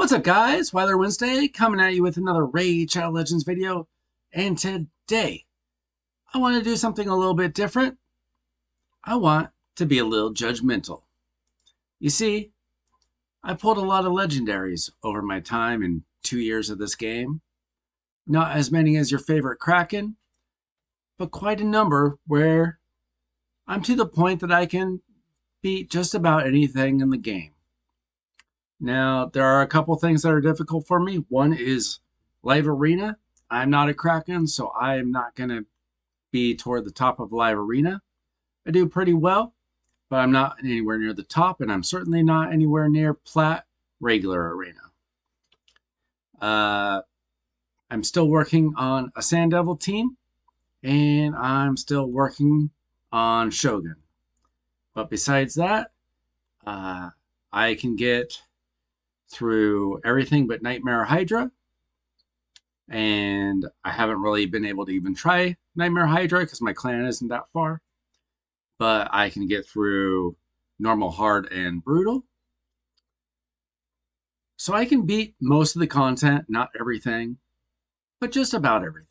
What's up, guys? Weather Wednesday coming at you with another Raid Shadow Legends video. And today, I want to do something a little bit different. I want to be a little judgmental. You see, I pulled a lot of legendaries over my time in 2 years of this game. Not as many as your favorite Kraken, but quite a number where I'm to the point that I can beat just about anything in the game. Now, there are a couple things that are difficult for me. One is live arena. I'm not a Kraken, so I'm not going to be toward the top of live arena. I do pretty well, but I'm not anywhere near the top, and I'm certainly not anywhere near plat regular arena. I'm still working on a Sand Devil team, and I'm still working on Shogun. But besides that, I can get through everything but Nightmare Hydra, and I haven't really been able to even try Nightmare Hydra because my clan isn't that far, but I can get through normal, hard, and brutal. So I can beat most of the content, not everything, but just about everything.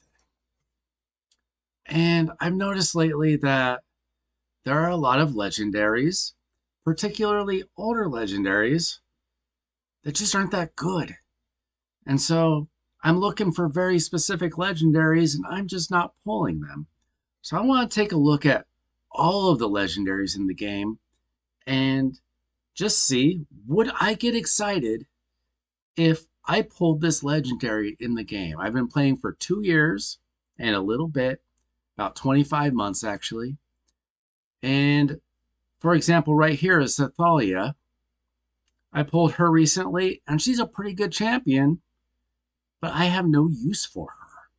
And I've noticed lately that there are a lot of legendaries, particularly older legendaries, that just aren't that good. And so I'm looking for very specific legendaries, and I'm just not pulling them. So I want to take a look at all of the legendaries in the game and just see, would I get excited if I pulled this legendary in the game? I've been playing for 2 years and a little bit, about 25 months actually. And for example, right here is Thalia. I pulled her recently, and she's a pretty good champion, but I have no use for her.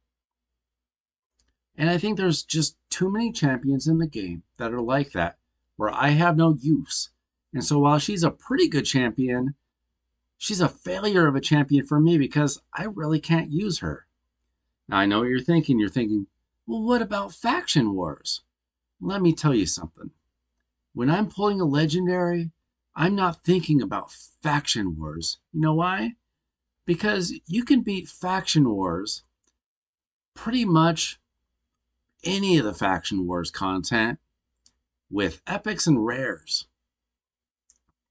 And I think there's just too many champions in the game that are like that, where I have no use. And so while she's a pretty good champion, she's a failure of a champion for me because I really can't use her. Now, I know what you're thinking. You're thinking, well, what about faction wars? Let me tell you something. When I'm pulling a legendary, I'm not thinking about faction wars. You know why? Because you can beat faction wars pretty much any of the faction wars content with epics and rares,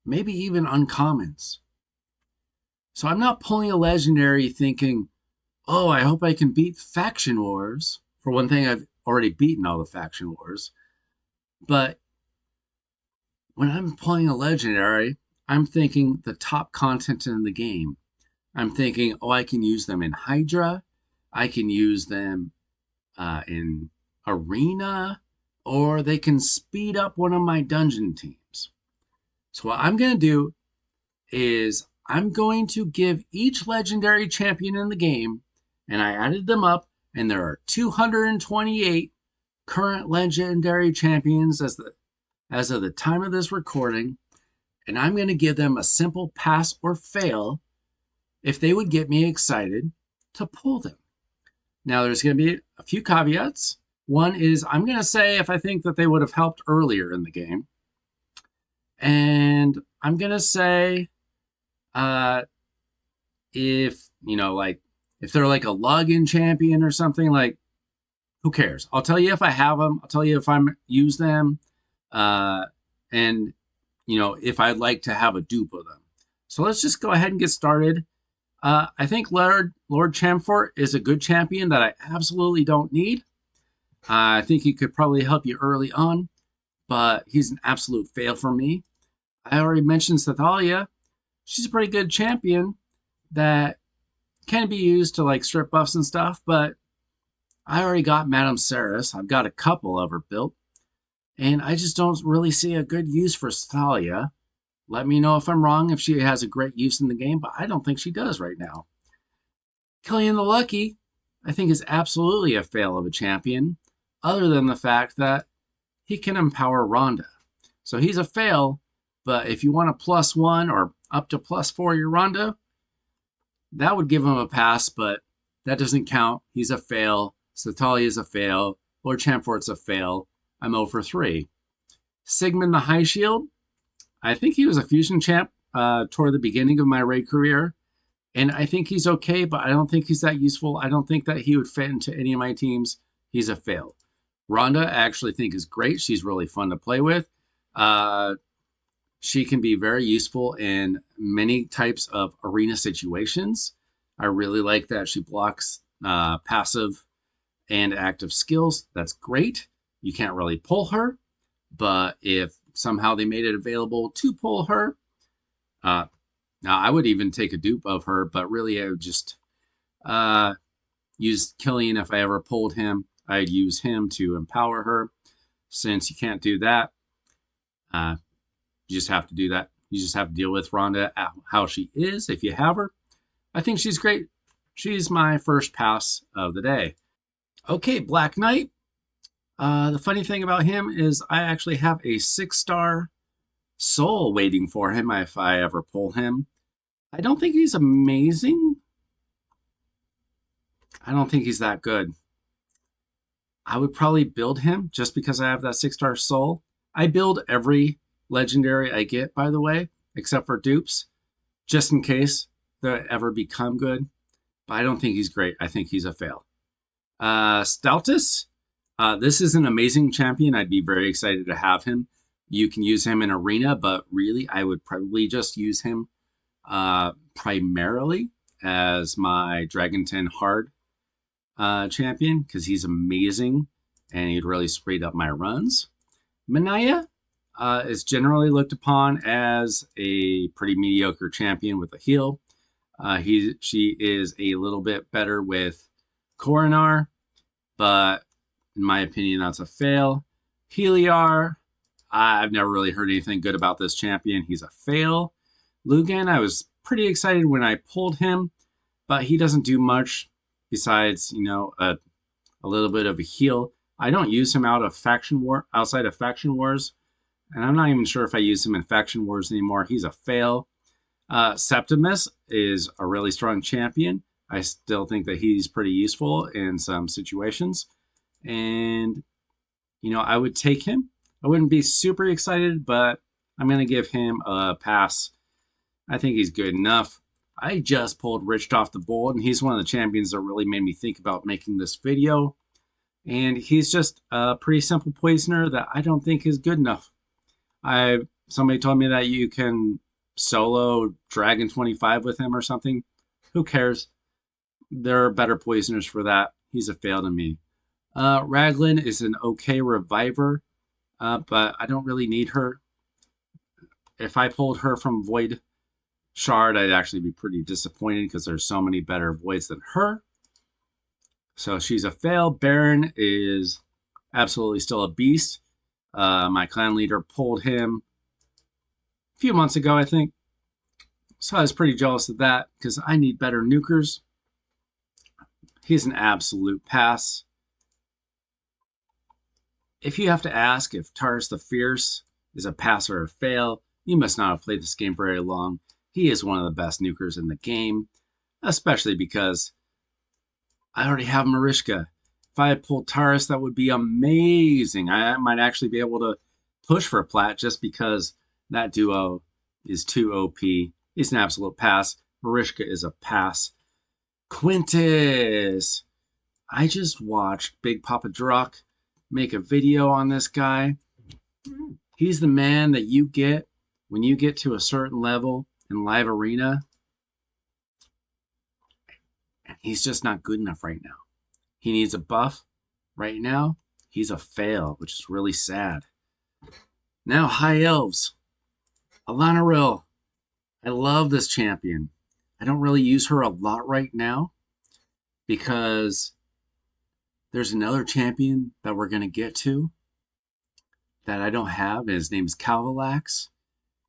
maybe even uncommons. So I'm not pulling a legendary thinking, oh, I hope I can beat faction wars. For one thing, I've already beaten all the faction wars. But when I'm playing a legendary, I'm thinking the top content in the game. I'm thinking, oh, I can use them in Hydra. I can use them in Arena, or they can speed up one of my dungeon teams. So what I'm going to do is I'm going to give each legendary champion in the game, and I added them up, and there are 228 current legendary champions as of the time of this recording, and I'm going to give them a simple pass or fail if they would get me excited to pull them. Now, there's going to be a few caveats. One is I'm going to say if I think that they would have helped earlier in the game. And I'm going to say if, if they're like a login champion or something, like, who cares? I'll tell you if I have them. I'll tell you if I use them. And, if I'd like to have a dupe of them. So let's just go ahead and get started. I think Lord Chamfort is a good champion that I absolutely don't need. I think he could probably help you early on, but he's an absolute fail for me. I already mentioned Thalia. She's a pretty good champion that can be used to like strip buffs and stuff, but I already got Madame Saris. I've got a couple of her built, and I just don't really see a good use for Thalia. Let me know if I'm wrong, if she has a great use in the game, but I don't think she does right now. Killian the Lucky, I think, is absolutely a fail of a champion, other than the fact that he can empower Rhonda. So he's a fail, but if you want a +1 or up to +4 your Rhonda, that would give him a pass, but that doesn't count. He's a fail. Thalia is a fail. Lord Chamfort's a fail. I'm 0 for 3. Sigmund the High Shield, I think he was a fusion champ toward the beginning of my raid career. And I think he's okay, but I don't think he's that useful. I don't think that he would fit into any of my teams. He's a fail. Rhonda, I actually think is great. She's really fun to play with. Uh, she can be very useful in many types of arena situations. I really like that she blocks passive and active skills. That's great. You can't really pull her, but if somehow they made it available to pull her, uh, now I would even take a dupe of her, but really I would just uh, use Killian if I ever pulled him. I'd use him to empower her. Since you can't do that, uh, you just have to do that. You just have to deal with Rhonda how she is if you have her. I think she's great. She's my first pass of the day. Okay, Black Knight. The funny thing about him is I actually have a 6-star soul waiting for him if I ever pull him. I don't think he's amazing. I don't think he's that good. I would probably build him just because I have that 6-star soul. I build every legendary I get, by the way, except for dupes, just in case they ever become good. But I don't think he's great. I think he's a fail. Stoutus, this is an amazing champion. I'd be very excited to have him. You can use him in arena, but really, I would probably just use him primarily as my Dragon 10 hard champion because he's amazing and he'd really speed up my runs. Manaya is generally looked upon as a pretty mediocre champion with a heal. She is a little bit better with Coronar, but in my opinion, that's a fail. Heliar, I've never really heard anything good about this champion. He's a fail. Lugan, I was pretty excited when I pulled him, but he doesn't do much besides, a little bit of a heal. I don't use him outside of faction wars, and I'm not even sure if I use him in faction wars anymore. He's a fail. Septimus is a really strong champion. I still think that he's pretty useful in some situations, and I would take him. I wouldn't be super excited, but I'm going to give him a pass. I think he's good enough. I just pulled Rich off the board, and he's one of the champions that really made me think about making this video. And he's just a pretty simple poisoner that I don't think is good enough. Somebody told me that you can solo Dragon 25 with him or something. Who cares? There are better poisoners for that. He's a fail to me. Raglan is an okay reviver, but I don't really need her. If I pulled her from Void Shard, I'd actually be pretty disappointed because there's so many better Voids than her. So she's a fail. Baron is absolutely still a beast. My clan leader pulled him a few months ago, I think. So I was pretty jealous of that because I need better nukers. He's an absolute pass. If you have to ask if Taurus the Fierce is a pass or a fail, you must not have played this game very long. He is one of the best nukers in the game, especially because I already have Marishka. If I had pulled Taurus, that would be amazing. I might actually be able to push for a plat just because that duo is too OP. He's an absolute pass. Marishka is a pass. Quintus. I just watched Big Papa Druck make a video on this guy. He's the man that you get when you get to a certain level in live arena. And he's just not good enough right now. He needs a buff. Right now, he's a fail, which is really sad. Now, High Elves. Alanaril. I love this champion. I don't really use her a lot right now because there's another champion that we're going to get to that I don't have, and his name is Calvalax,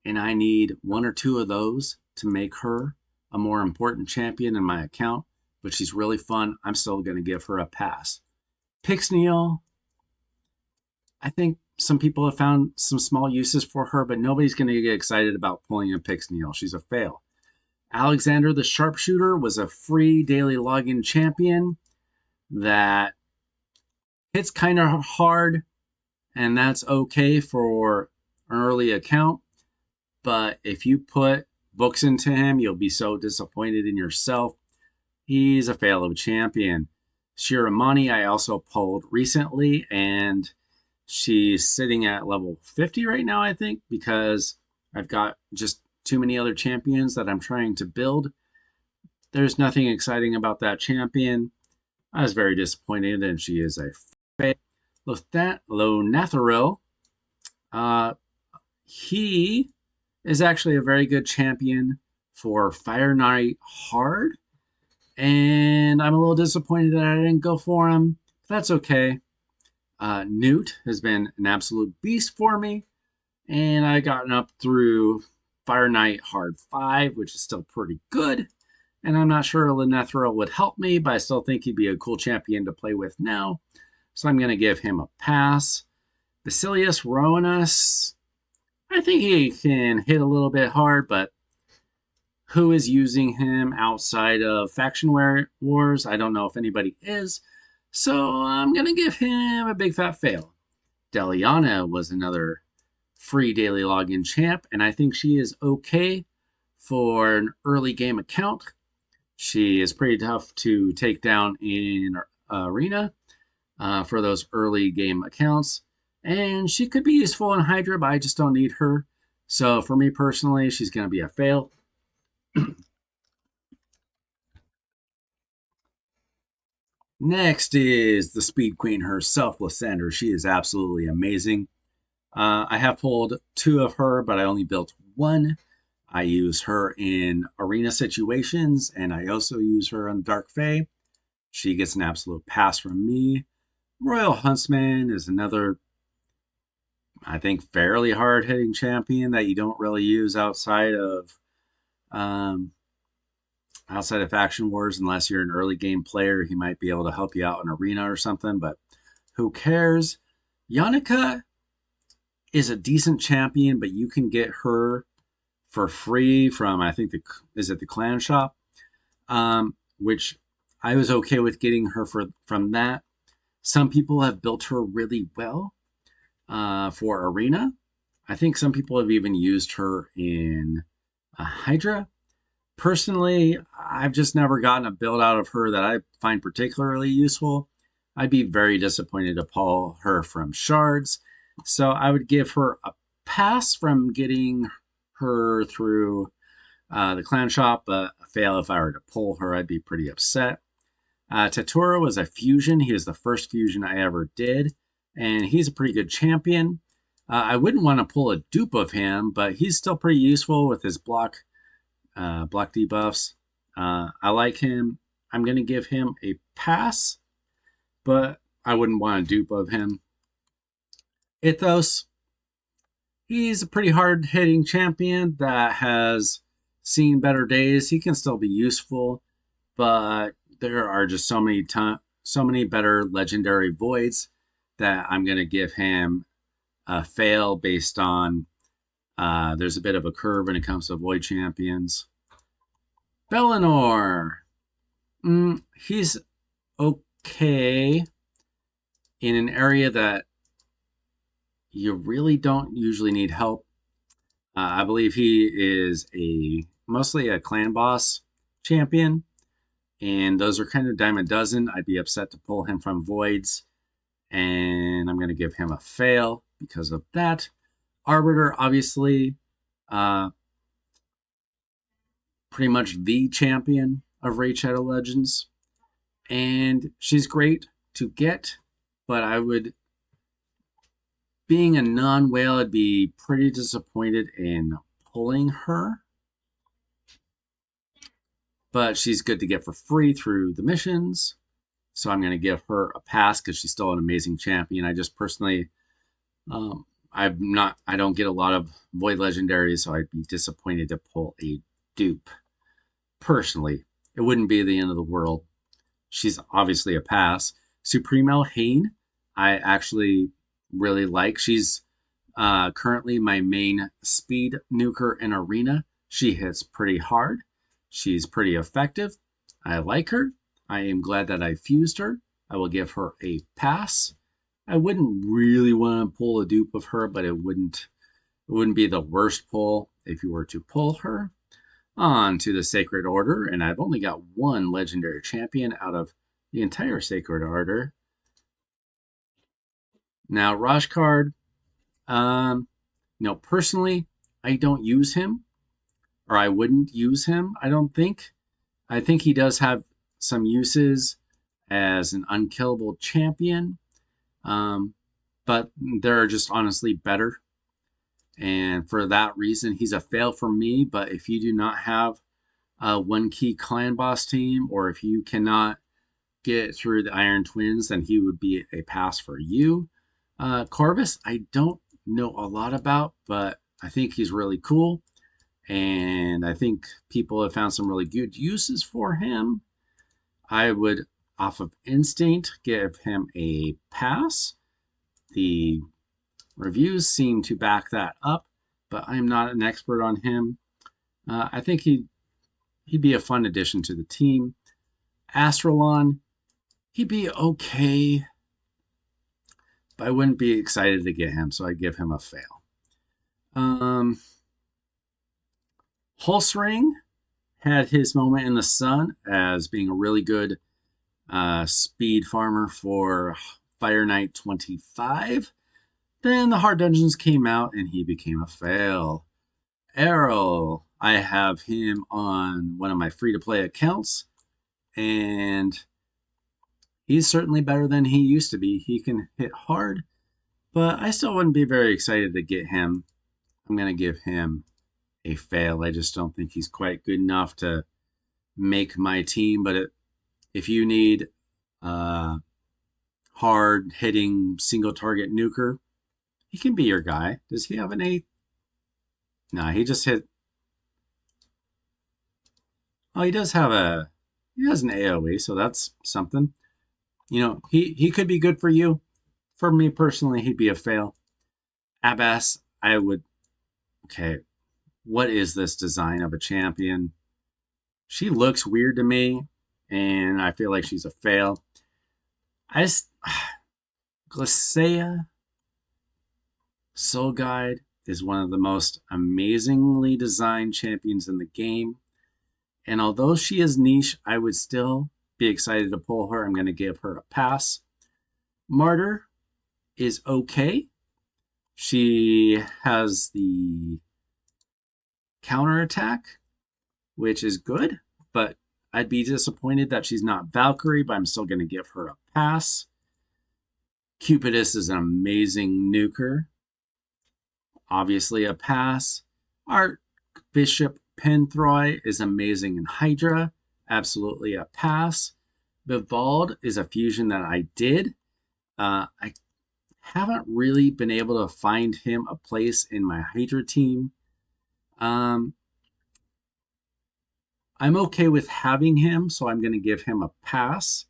and I need one or two of those to make her a more important champion in my account, but she's really fun. I'm still going to give her a pass. Pixniel, I think some people have found some small uses for her, but nobody's going to get excited about pulling a Pixniel. She's a fail. Alexander the Sharpshooter was a free daily login champion that hits kind of hard, and that's okay for an early account. But if you put books into him, you'll be so disappointed in yourself. He's a fail of a champion. Shiramani, I also pulled recently, and she's sitting at level 50 right now, I think, because I've got just too many other champions that I'm trying to build. There's nothing exciting about that champion. I was very disappointed, and she is a fail. Lonathoril, uh, he is actually a very good champion for Fire Knight Hard, and I'm a little disappointed that I didn't go for him. But that's okay. Newt has been an absolute beast for me, and I gotten up through Fire Knight Hard 5, which is still pretty good. And I'm not sure Lenethra would help me, but I still think he'd be a cool champion to play with now. So I'm going to give him a pass. Basilius Rowanus, I think he can hit a little bit hard, but who is using him outside of Faction Wars? I don't know if anybody is. So I'm going to give him a big fat fail. Deliana was another free daily login champ, and I think she is okay for an early game account. She is pretty tough to take down in arena for those early game accounts, and she could be useful in Hydra, but I just don't need her. So for me personally, she's going to be a fail. Next is the Speed Queen herself, Lysandra. She is absolutely amazing. I have pulled two of her, but I only built one. I use her in arena situations, and I also use her on Dark Fae. She gets an absolute pass from me. Royal Huntsman is another, I think, fairly hard hitting champion that you don't really use um, outside of Faction Wars unless you're an early game player. He might be able to help you out in arena or something, but who cares? Yannicka is a decent champion, but you can get her for free from, I think, the clan shop, which I was okay with getting her from that. Some people have built her really well for arena. I think some people have even used her in Hydra. Personally, I've just never gotten a build out of her that I find particularly useful. I'd be very disappointed to pull her from shards. So I would give her a pass from getting her through the clan shop, but a fail if I were to pull her. I'd be pretty upset. Tatura was a fusion. He was the first fusion I ever did, and he's a pretty good champion. I wouldn't want to pull a dupe of him, but he's still pretty useful with his block debuffs. I like him. I'm going to give him a pass, but I wouldn't want a dupe of him. Ithos, he's a pretty hard hitting champion that has seen better days. He can still be useful, but there are just so many better legendary voids that I'm going to give him a fail based on there's a bit of a curve when it comes to void champions. Bellinor, he's okay in an area that you really don't usually need help. I believe he is mostly a clan boss champion, and those are kind of dime a dozen. I'd be upset to pull him from voids, and I'm going to give him a fail because of that. Arbiter, obviously, pretty much the champion of Raid Shadow Legends, and she's great to get, but being a non-whale, I'd be pretty disappointed in pulling her. But she's good to get for free through the missions. So I'm going to give her a pass because she's still an amazing champion. I just personally, I don't get a lot of Void Legendaries, so I'd be disappointed to pull a dupe. Personally, it wouldn't be the end of the world. She's obviously a pass. Supremo Hain, I actually really like. She's currently my main speed nuker in arena. She hits pretty hard. She's pretty effective. I like her. I am glad that I fused her. I will give her a pass. I wouldn't really want to pull a dupe of her, but it wouldn't be the worst pull if you were to pull her. On to the Sacred Order, and I've only got one legendary champion out of the entire Sacred Order. Now, Rashkard, um, personally, I don't use him, or I wouldn't use him, I don't think. I think he does have some uses as an unkillable champion, um, but there are just honestly better. And for that reason, he's a fail for me. But if you do not have a one key clan boss team, or if you cannot get through the Iron Twins, then he would be a pass for you. Corvus, I don't know a lot about, but I think he's really cool. And I think people have found some really good uses for him. I would, off of instinct, give him a pass. The reviews seem to back that up, but I'm not an expert on him. I think he'd be a fun addition to the team. Astralon, he'd be okay, but I wouldn't be excited to get him, so I'd give him a fail. Hulsring had his moment in the sun as being a really good speed farmer for Fire Knight 25. Then the hard dungeons came out and he became a fail. Errol, I have him on one of my free to play accounts, and he's certainly better than he used to be. He can hit hard, but I still wouldn't be very excited to get him. I'm going to give him a fail. I just don't think he's quite good enough to make my team. But if you need hard hitting single target nuker, he can be your guy. Does he have an 8? No, he just hit. Oh, he does have a. He has an AoE, so that's something. He could be good for you. For me personally, he'd be a fail. Abbas, I would. Okay, what is this design of a champion? She looks weird to me, and I feel like she's a fail. Glacea Soul Guide is one of the most amazingly designed champions in the game. And although she is niche, I would still be excited to pull her. I'm going to give her a pass. Martyr is okay. She has the counterattack, which is good, but I'd be disappointed that she's not Valkyrie, but I'm still going to give her a pass. Cupidus is an amazing nuker. Obviously a pass. Archbishop Penthroy is amazing in Hydra. Absolutely a pass. Vivald is a fusion that I did. I haven't really been able to find him a place in my Hydra team. I'm okay with having him, so I'm going to give him a pass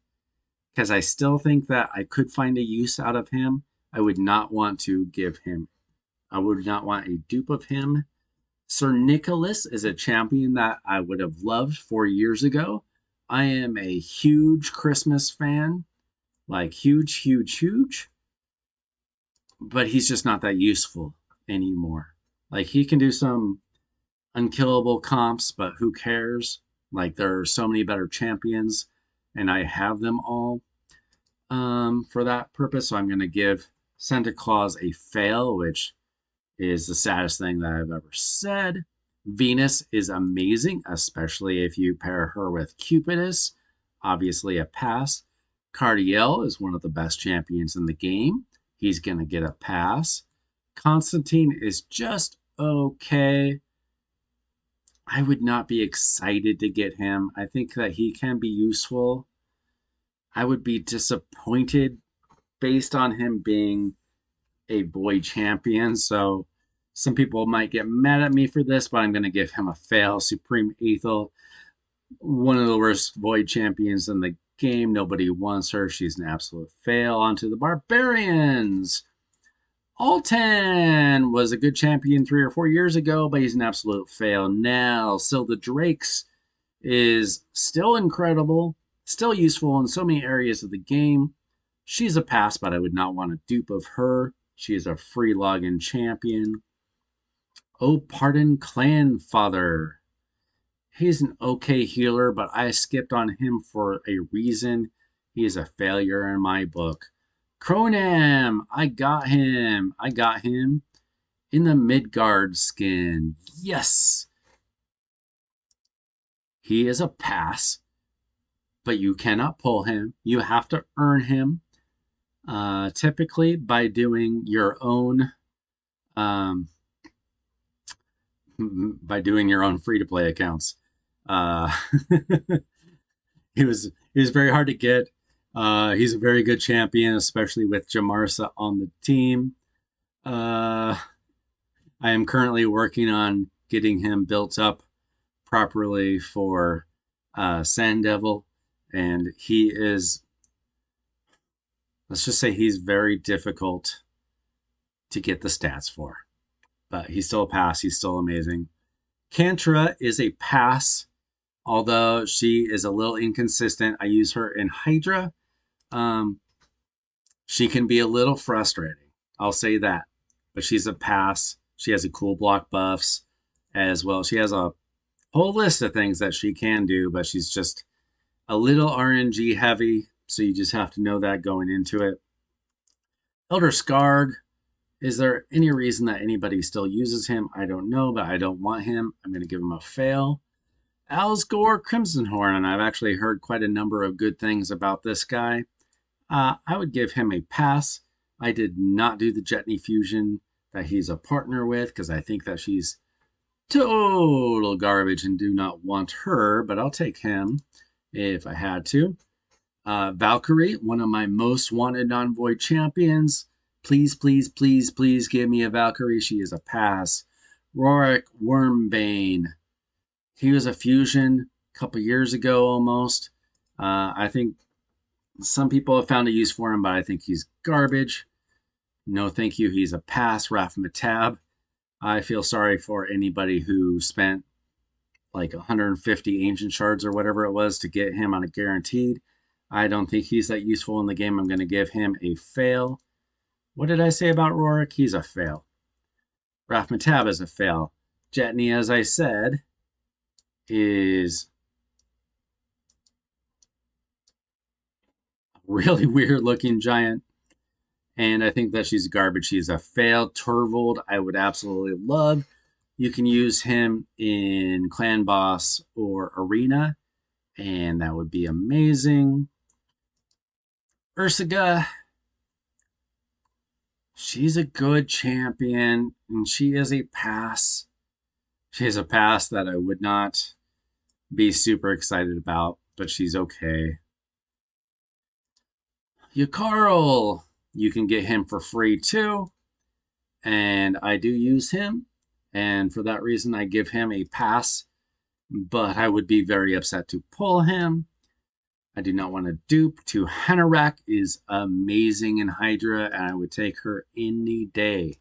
because I still think that I could find a use out of him. I would not want to give him. I would not want a dupe of him. Sir Nicholas is a champion that I would have loved 4 years ago. I am a huge Christmas fan, like huge, huge, huge. But he's just not that useful anymore. Like he can do some unkillable comps, but who cares? Like there are so many better champions, and I have them all for that purpose. So I'm going to give Santa Claus a fail, which is the saddest thing that I've ever said. Venus is amazing, especially if you pair her with Cupidus. Obviously a pass. Cardiel is one of the best champions in the game. He's going to get a pass. Constantine is just okay. I would not be excited to get him. I think that he can be useful. I would be disappointed based on him being a boy champion. So some people might get mad at me for this, but I'm going to give him a fail. Supreme Ethel, one of the worst void champions in the game. Nobody wants her. She's an absolute fail. On to the barbarians. Altan was a good champion 3 or 4 years ago, but he's an absolute fail now. Silda Drakes is still incredible, still useful in so many areas of the game. She's a pass, but I would not want a dupe of her. She is a free login champion. Oh, pardon, Clan Father. He's an okay healer, but I skipped on him for a reason. He is a failure in my book. Cronam, I got him. I got him in the Midgard skin. Yes, he is a pass, but you cannot pull him. You have to earn him, typically by doing your own um, free to play accounts. Uh, he was very hard to get. He's a very good champion, especially with Jamarsa on the team. Uh, I am currently working on getting him built up properly for Sand Devil, and he is, let's just say, he's very difficult to get the stats for, but he's still a pass. He's still amazing. Kantra is a pass, although she is a little inconsistent. I use her in Hydra. Um, she can be a little frustrating. I'll say that. But she's a pass. She has a cool block buffs as well. She has a whole list of things that she can do, but she's just a little RNG heavy. So you just have to know that going into it. Elder Skarg. Is there any reason that anybody still uses him? I don't know, but I don't want him. I'm going to give him a fail. Alsgore Crimsonhorn, and I've actually heard quite a number of good things about this guy. I would give him a pass. I did not do the Jetney fusion that he's a partner with because I think that she's total garbage and do not want her, but I'll take him if I had to. Valkyrie, one of my most wanted non-void champions. Please, please, please, please give me a Valkyrie. She is a pass. Rorik Wormbane. He was a fusion a couple years ago almost. I think some people have found a use for him, but I think he's garbage. No, thank you. He's a pass. Raf Matab. I feel sorry for anybody who spent like 150 ancient shards or whatever it was to get him on a guaranteed. I don't think he's that useful in the game. I'm going to give him a fail. What did I say about Rorik? He's a fail. Raf Matab is a fail. Jetney, as I said, is a really weird looking giant. And I think that she's garbage. She's a fail. Torvald, I would absolutely love. You can use him in Clan Boss or Arena, and that would be amazing. Ursaga, she's a good champion, and she is a pass. She has a pass that I would not be super excited about, but she's okay. Yakarl, you can get him for free too, and I do use him, and for that reason, I give him a pass, but I would be very upset to pull him. I do not want to dupe. To Hanorak is amazing in Hydra, and I would take her any day.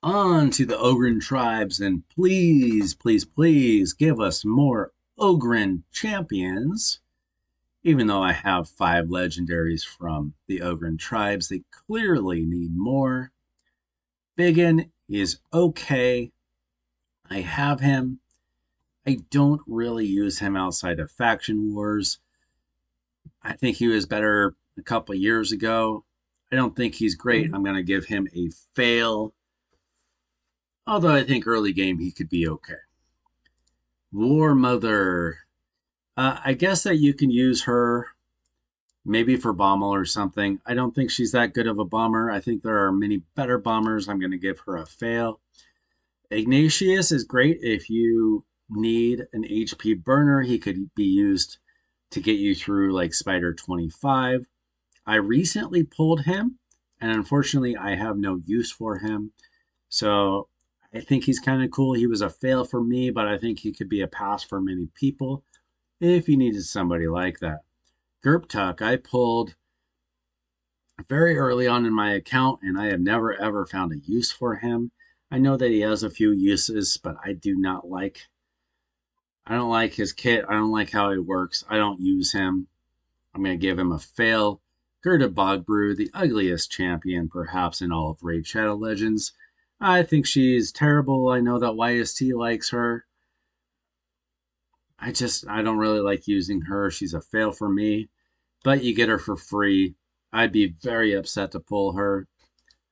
On to the Ogren tribes, and please, please, please give us more Ogren champions. Even though I have 5 legendaries from the Ogren tribes, they clearly need more. Biggin is okay. I have him. I don't really use him outside of faction wars. I think he was better a couple years ago. I don't think he's great. I'm going to give him a fail. Although I think early game he could be okay. War Mother. I guess that you can use her maybe for Bommel or something. I don't think she's that good of a bomber. I think there are many better bombers. I'm going to give her a fail. Ignatius is great if you need an HP burner. He could be used to get you through like Spider 25. I recently pulled him, and unfortunately, I have no use for him. So I think he's kind of cool. He was a fail for me, but I think he could be a pass for many people if you needed somebody like that. Gerptuck, I pulled very early on in my account, and I have never ever found a use for him. I know that he has a few uses, but I don't like his kit. I don't like how he works. I don't use him. I'm going to give him a fail. Gerda Bogbrew, the ugliest champion perhaps in all of Raid Shadow Legends. I think she's terrible. I know that YST likes her. I don't really like using her. She's a fail for me. But you get her for free. I'd be very upset to pull her.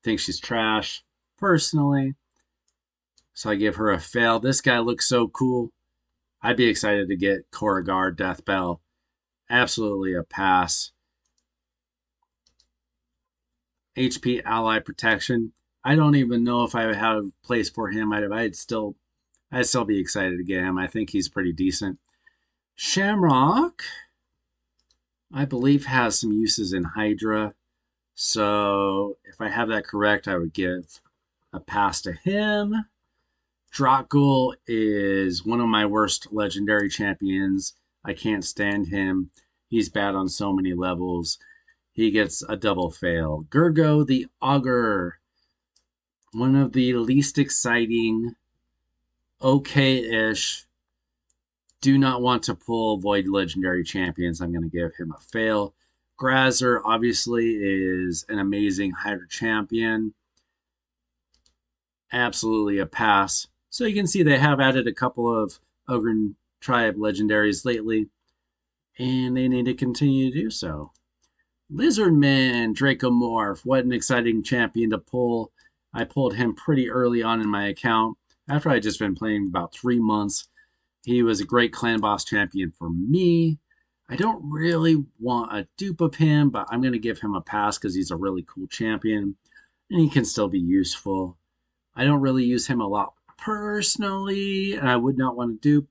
Think she's trash, personally. So I give her a fail. This guy looks so cool. I'd be excited to get Korugar Deathbell. Absolutely a pass. HP Ally Protection. I don't even know if I have a place for him. I'd still be excited to get him. I think he's pretty decent. Shamrock, I believe, has some uses in Hydra. So if I have that correct, I would give a pass to him. Drakgul is one of my worst legendary champions. I can't stand him. He's bad on so many levels. He gets a double fail. Gurgo the Augur, one of the least exciting, okay-ish, do not want to pull Void Legendary champions. I'm going to give him a fail. Grazer obviously is an amazing Hydra champion. Absolutely a pass. So you can see they have added a couple of Ogre Tribe legendaries lately, and they need to continue to do so. Lizardman Dracomorph, what an exciting champion to pull. I pulled him pretty early on in my account after I just been playing about 3 months. He was a great clan boss champion for me. I don't really want a dupe of him, but I'm going to give him a pass because he's a really cool champion and he can still be useful. I don't really use him a lot personally, and I would not want to dupe,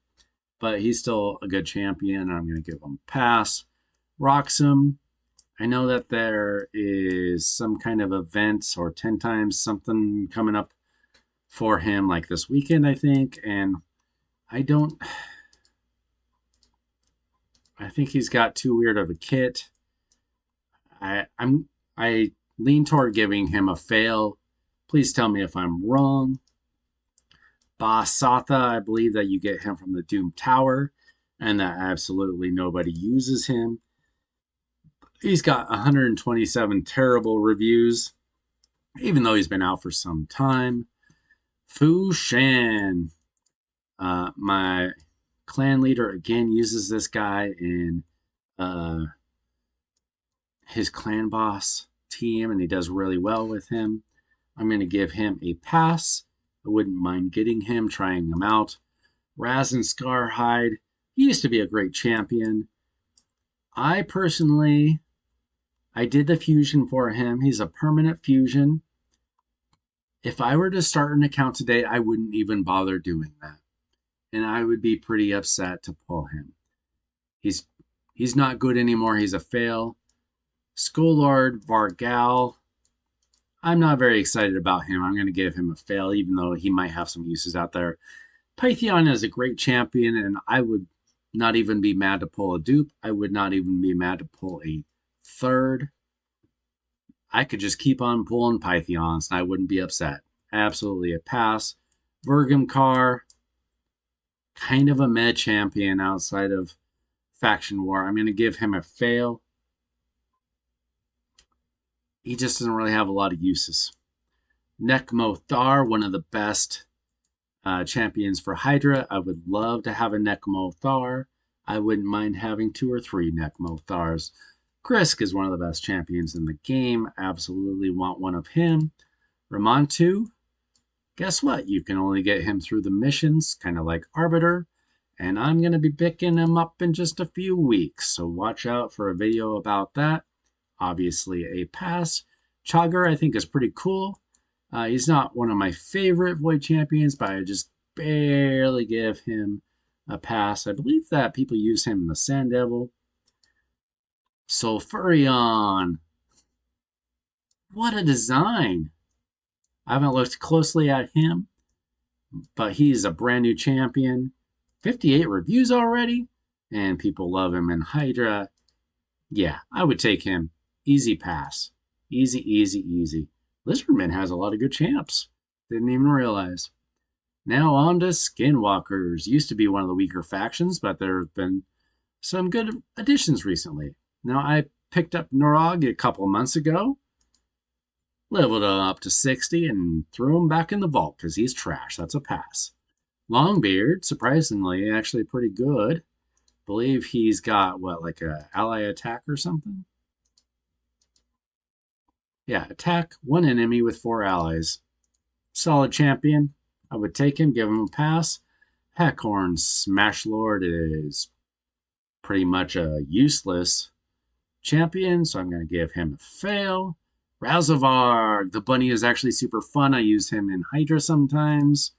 but he's still a good champion, and I'm going to give him a pass. Roxum, I know that there is some kind of event or 10 times something coming up for him like this weekend, I think, and I think he's got too weird of a kit. I lean toward giving him a fail. Please tell me if I'm wrong. Basatha, I believe that you get him from the Doom Tower, and that absolutely nobody uses him. He's got 127 terrible reviews, even though he's been out for some time. Fu Shan, my clan leader, again uses this guy in his clan boss team, and he does really well with him. I'm going to give him a pass. I wouldn't mind getting him, trying him out. Raz and Scarhide, he used to be a great champion. I did the fusion for him. He's a permanent fusion. If I were to start an account today, I wouldn't even bother doing that. And I would be pretty upset to pull him. He's not good anymore. He's a fail. Schoolord Vargal, I'm not very excited about him. I'm going to give him a fail, even though he might have some uses out there. Pythion is a great champion, and I would not even be mad to pull a dupe. I would not even be mad to pull a third. I could just keep on pulling Pythions, and I wouldn't be upset. Absolutely a pass. Vergamkar, kind of a meh champion outside of Faction War. I'm going to give him a fail. He just doesn't really have a lot of uses. Nekmothar, one of the best champions for Hydra. I would love to have a Nekmothar. I wouldn't mind having 2 or 3 Nekmothars. Krisk is one of the best champions in the game. Absolutely want one of him. Ramantu, guess what? You can only get him through the missions, kind of like Arbiter. And I'm going to be picking him up in just a few weeks. So watch out for a video about that. Obviously a pass. Chagger, I think, is pretty cool. He's not one of my favorite Void champions, but I just barely give him a pass. I believe that people use him in the Sand Devil. Sulfurion. What a design. I haven't looked closely at him, but he's a brand new champion. 58 reviews already, and people love him in Hydra. Yeah, I would take him. Easy pass. Easy, easy, easy. Lizardman has a lot of good champs. Didn't even realize. Now on to Skinwalkers. Used to be one of the weaker factions, but there have been some good additions recently. Now, I picked up Norog a couple months ago, leveled him up to 60, and threw him back in the vault because he's trash. That's a pass. Longbeard, surprisingly, actually pretty good. Believe he's got what, like a ally attack or something? Yeah, attack one enemy with 4 allies. Solid champion. I would take him, give him a pass. Hackhorn Smash Lord is pretty much a useless champion, so I'm going to give him a fail. Ralzavar, the bunny is actually super fun. I use him in Hydra sometimes.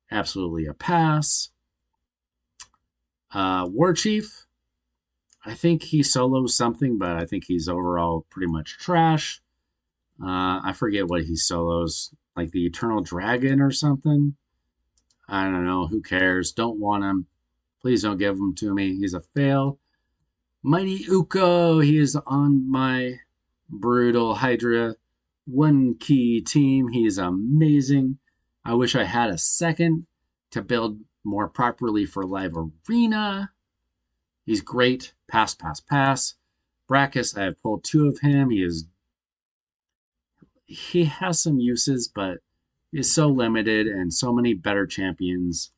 Absolutely a pass. War Chief, I think he solos something, but I think he's overall pretty much trash. I forget what he solos, like the Eternal Dragon or something. I don't know. Who cares? Don't want him. Please don't give him to me. He's a fail. Mighty Uko, he is on my brutal Hydra one key team. He is amazing. I wish I had a second to build more properly for live arena. He's great. Pass, pass, pass. Brackus, I have pulled 2 of him. He has some uses, but is so limited and so many better champions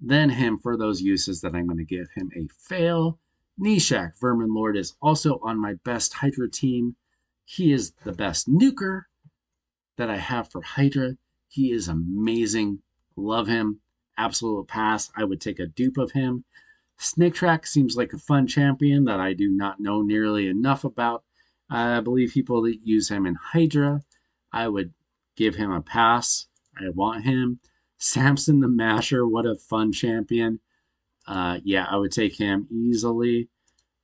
than him for those uses that I'm going to give him a fail. Nishak, Vermin Lord, is also on my best Hydra team. He is the best nuker that I have for Hydra. He is amazing. Love him. Absolute pass. I would take a dupe of him. Snake Track seems like a fun champion that I do not know nearly enough about. I believe people that use him in Hydra. I would give him a pass. I want him. Samson the Masher, what a fun champion. Yeah, I would take him easily.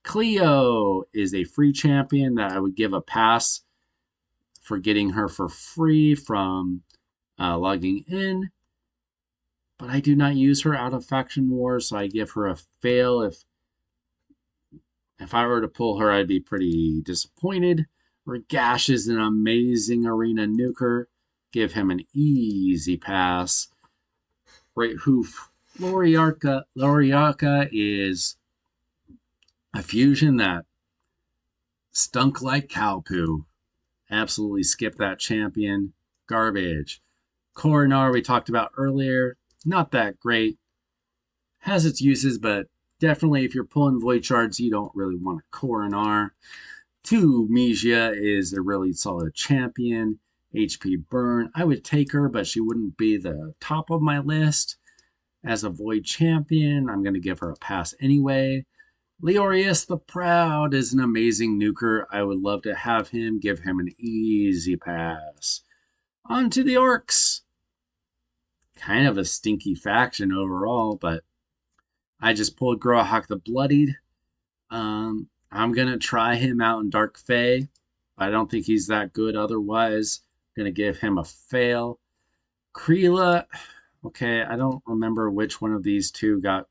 Cleo is a free champion that I would give a pass for getting her for free from logging in. But I do not use her out of Faction Wars, so I give her a fail. If I were to pull her, I'd be pretty disappointed. Regash is an amazing arena nuker. Give him an easy pass. Right hoof. Loriaka is a fusion that stunk like cow poo. Absolutely skip that champion. Garbage. Coronar, we talked about earlier. Not that great. Has its uses, but definitely if you're pulling void shards, you don't really want a Coronar. 2, Mijia is a really solid champion. HP burn. I would take her, but she wouldn't be the top of my list. As a void champion, I'm going to give her a pass anyway. Leorius the Proud is an amazing nuker. I would love to have him. Give him an easy pass. On to the Orcs. Kind of a stinky faction overall, but I just pulled Grohawk the Bloodied. I'm going to try him out in Dark Fae. I don't think he's that good otherwise. I'm going to give him a fail. Kreela, okay, I don't remember which one of these 2 got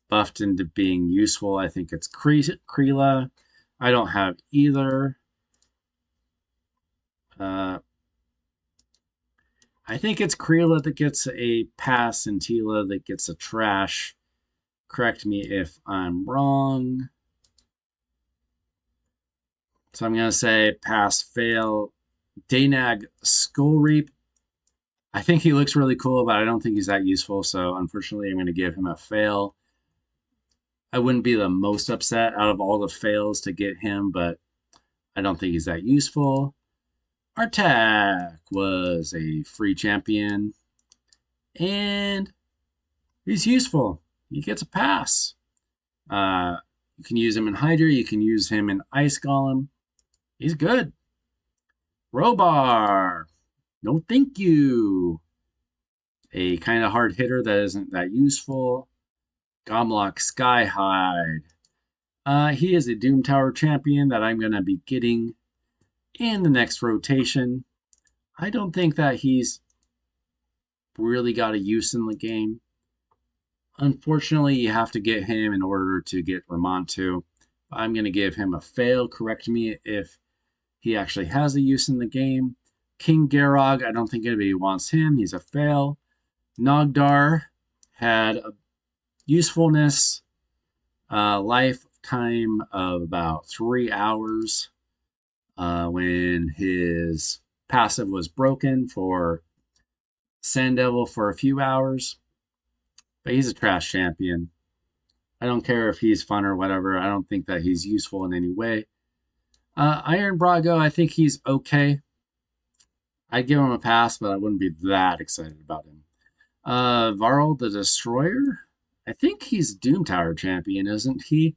buffed into being useful. I think it's Kreela. I don't have either. I think it's Kreela that gets a pass and Tila that gets a trash. Correct me if I'm wrong. So I'm going to say pass, fail. Daynag Skullreap. I think he looks really cool, but I don't think he's that useful. So unfortunately, I'm going to give him a fail. I wouldn't be the most upset out of all the fails to get him, but I don't think he's that useful. Artak was a free champion, and he's useful. He gets a pass. You can use him in Hydra. You can use him in Ice Golem. He's good. Robar. No, thank you. A kind of hard hitter that isn't that useful. Gomlock Skyhide. He is a Doom Tower champion that I'm going to be getting in the next rotation. I don't think that he's really got a use in the game. Unfortunately, you have to get him in order to get Ramontu. I'm going to give him a fail. Correct me if he actually has a use in the game. King Garog, I don't think anybody wants him. He's a fail. Nogdar had a usefulness, life, time of about 3 hours when his passive was broken for Sand Devil for a few hours. But he's a trash champion. I don't care if he's fun or whatever. I don't think that he's useful in any way. Iron Brago, I think he's okay. I'd give him a pass, but I wouldn't be that excited about him. Varl the Destroyer, I think he's Doom Tower champion, isn't he?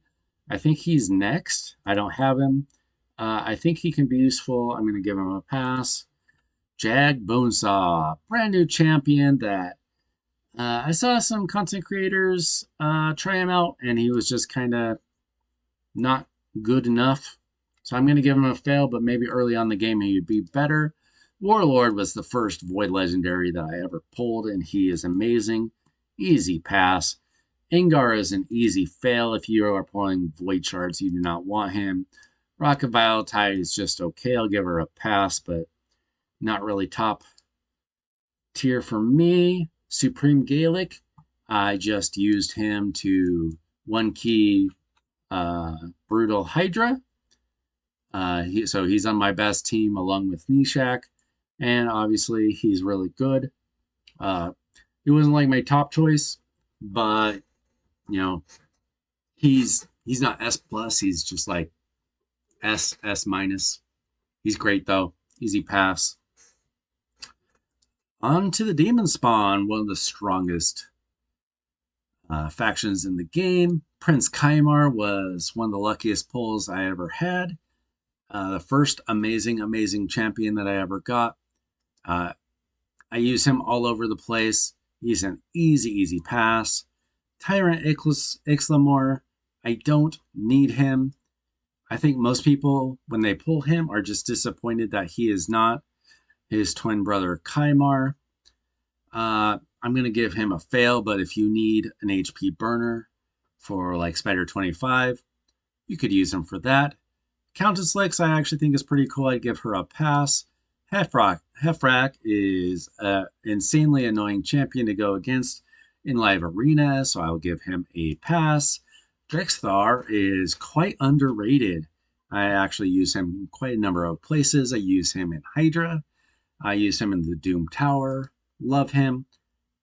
I think he's next. I don't have him. I think he can be useful. I'm going to give him a pass. Jag Bonesaw, brand new champion that I saw some content creators try him out, and he was just kind of not good enough. So I'm going to give him a fail, but maybe early on in the game he would be better. Warlord was the first Void Legendary that I ever pulled, and he is amazing. Easy pass. Ingar is an easy fail if you are pulling Void Shards. You do not want him. Rocket Vile Tide is just okay. I'll give her a pass, but not really top tier for me. Supreme Gaelic, I just used him to one key Brutal Hydra. So he's on my best team along with Nishak. And obviously, he's really good. He wasn't like my top choice, but you know, he's not S plus. He's just like S minus. He's great though. Easy pass. On to the Demon Spawn, one of the strongest factions in the game. Prince Kaimar was one of the luckiest pulls I ever had. The first amazing champion that I ever got. I use him all over the place. He's an easy pass. Tyrant Ixlamore, I don't need him. I think most people, when they pull him, are just disappointed that he is not his twin brother Kaimar. I'm going to give him a fail, but if you need an HP burner for like Spider 25, you could use him for that. Countess Lex, I actually think is pretty cool. I'd give her a pass. Hefrak is an insanely annoying champion to go against in live arena, so I'll give him a pass. Drexthar is quite underrated. I actually use him in quite a number of places. I use him in Hydra. I use him in the Doom Tower. Love him.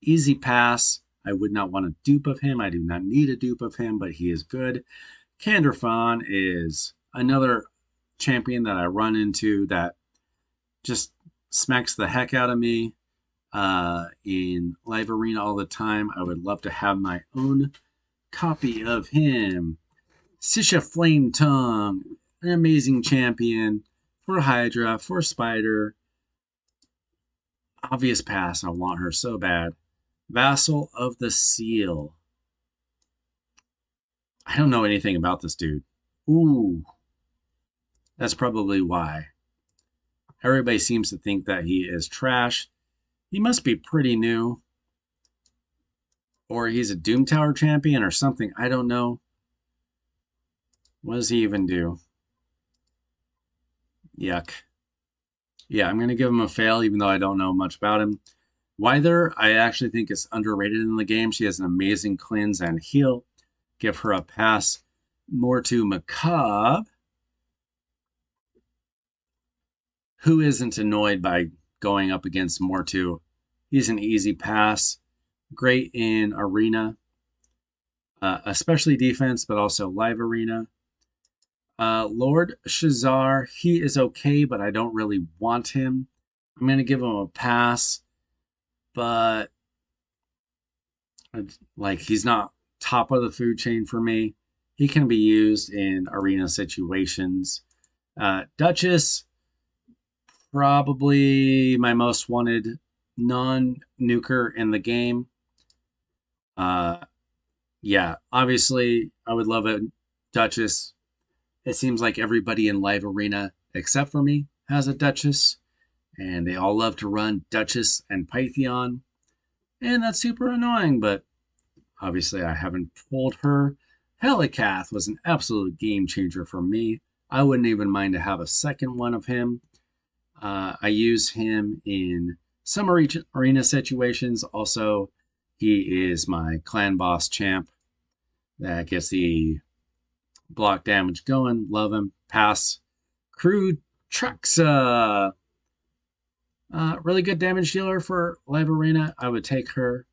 Easy pass. I would not want a dupe of him. I do not need a dupe of him, but he is good. Kanderfon is another champion that I run into that just smacks the heck out of me in live arena all the time. I would love to have my own copy of him. Sisha Flame Tongue, an amazing champion for Hydra, for Spider. Obvious pass. I want her so bad. Vassal of the Seal. I don't know anything about this dude. Ooh. That's probably why. Everybody seems to think that he is trash. He must be pretty new. Or he's a Doom Tower champion or something. I don't know. What does he even do? Yuck. Yeah, I'm going to give him a fail, even though I don't know much about him. Wither, I actually think is underrated in the game. She has an amazing cleanse and heal. Give her a pass. More to Macabre, who isn't annoyed by going up against Mortu? He's an easy pass. Great in arena, especially defense, but also live arena. Lord Shazar, he is okay, but I don't really want him. I'm going to give him a pass, but like he's not top of the food chain for me. He can be used in arena situations. Duchess, probably my most wanted non-nuker in the game. Yeah, obviously I would love a Duchess. It seems like everybody in live arena except for me has a Duchess, and they all love to run Duchess and Pythion, and that's super annoying, but obviously I haven't pulled her. Helicath was an absolute game changer for me. I wouldn't even mind to have a second one of him. I use him in some arena situations. Also, he is my clan boss champ that gets the Block damage going. Love him. Pass. Crew Trexa. Really good damage dealer for Live Arena. I would take her.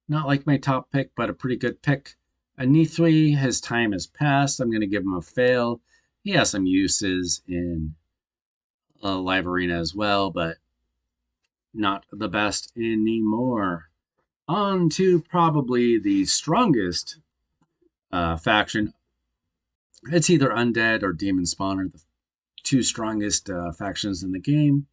Not like my top pick, but a pretty good pick. Anithri, his time has passed. I'm going to give him a fail. He has some uses in Live Arena as well, but not the best anymore. On to probably the strongest faction. It's either Undead or Demon Spawner, the two strongest factions in the game.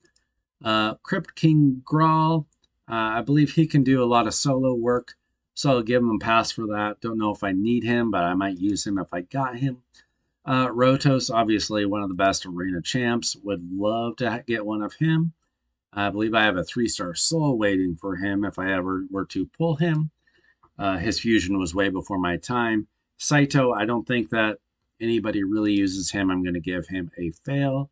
Crypt King Grawl, I believe he can do a lot of solo work, so I'll give him a pass for that. Don't know if I need him, but I might use him if I got him. Rotos, obviously one of the best arena champs. Would love to get one of him. I believe I have a 3-star soul waiting for him if I ever were to pull him. His fusion was way before my time. Saito, I don't think that anybody really uses him. I'm going to give him a fail.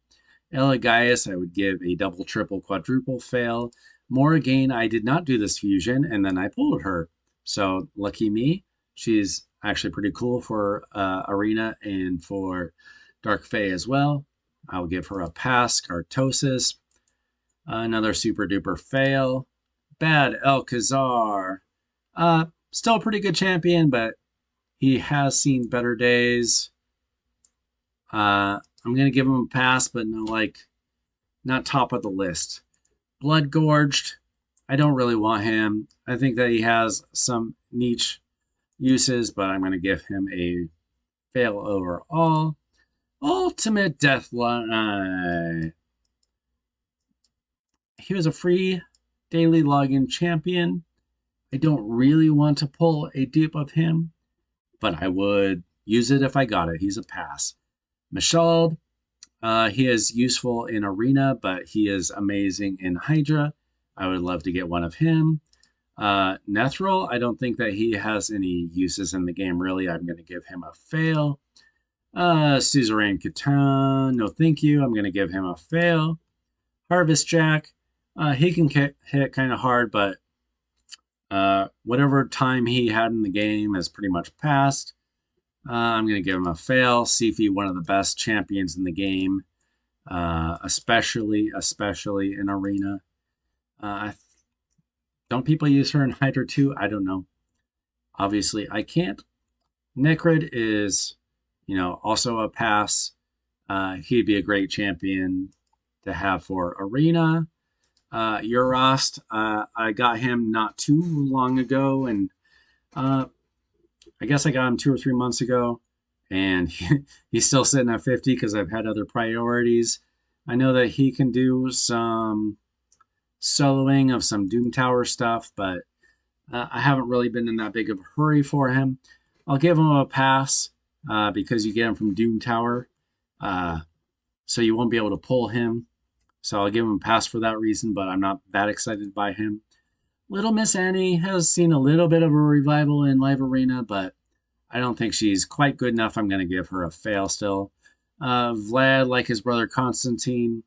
Eligaius, I would give a double, triple, quadruple fail. Morrigan, I did not do this fusion, and then I pulled her. So lucky me. She's actually pretty cool for Arena and for Dark Fae as well. I'll give her a pass. Cartosis, another super duper fail. Bad Elkazar. Still a pretty good champion, but he has seen better days. I'm gonna give him a pass, but no, not top of the list. Blood Gorged, I don't really want him. I think that he has some niche uses, but I'm gonna give him a fail overall. Ultimate Deathline. He was a free daily login champion. I don't really want to pull a dupe of him, but I would use it if I got it. He's a pass. Mashald, he is useful in Arena, but he is amazing in Hydra. I would love to get one of him. Nethril, I don't think that he has any uses in the game, really. I'm going to give him a fail. Suzerain Catan, no thank you. I'm going to give him a fail. Harvest Jack, he can hit kind of hard, but whatever time he had in the game has pretty much passed. I'm going to give him a fail. Sifi, one of the best champions in the game, especially in Arena. Don't people use her in Hydra too? I don't know. Obviously, I can't. Necrid is, also a pass. He'd be a great champion to have for Arena. Urost, I got him not too long ago, and I guess I got him 2 or 3 months ago, and he's still sitting at 50 because I've had other priorities. I know that he can do some soloing of some Doom Tower stuff, but I haven't really been in that big of a hurry for him. I'll give him a pass because you get him from Doom Tower, so you won't be able to pull him. So I'll give him a pass for that reason, but I'm not that excited by him. Little Miss Annie has seen a little bit of a revival in Live Arena, but I don't think she's quite good enough. I'm going to give her a fail still. Vlad, like his brother Constantine,